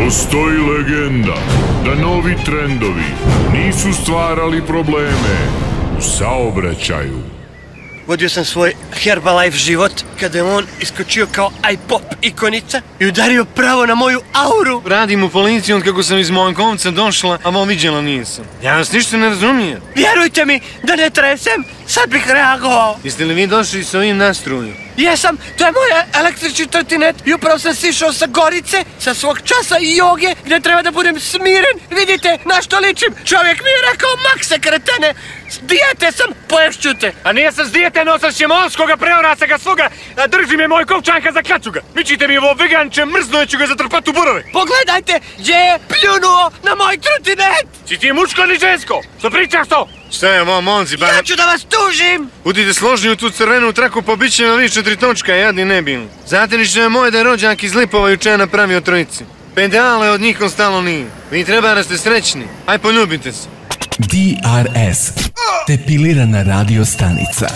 Postoji legenda da novi trendovi nisu stvarali probleme u saobraćaju. Vodio sam svoj Herbalife život kada je on iskočio kao iPop ikonica i udario pravo na moju auru. Radim u policiji od kako sam iz Monkovca došla, a vam viđela nisam. Ja vas ništa ne razumijem. Vjerujte mi da ne tresem, sad bih reagovao. Jeste li vi došli s ovim nastrojem? Jesam, to je moj električni trotinet i upravo sam sišao sa Gorice, sa svog časa i joge, gdje treba da budem smiren. Vidite na što ličim, čovjek mi je rekao makse kretene, s dijete sam, poješću te. A nije sam s dijete, no sam šemonskoga, preorasa ga svoga, a drži me moj kovčanka za kačuga. Mičite mi ovo veganče, mrzno ću ga zatrpat u burove. Pogledajte, gdje je pljunuo na moj trotinet. Si ti muško ili žensko? Što pričaš to? Šta je ovo, momci, ba... Ja ću da vas tužim! Budite složni u tu crvenu traku, pa bit će vam vi 4 točka, jadni ne bili. Znate li što je moj da je rođak iz Lipova juče napravio trojici? Pedale od njih ostalo nije. Vi treba da ste srećni. Aj, poljubite se. DRS, depilirana radio stanica.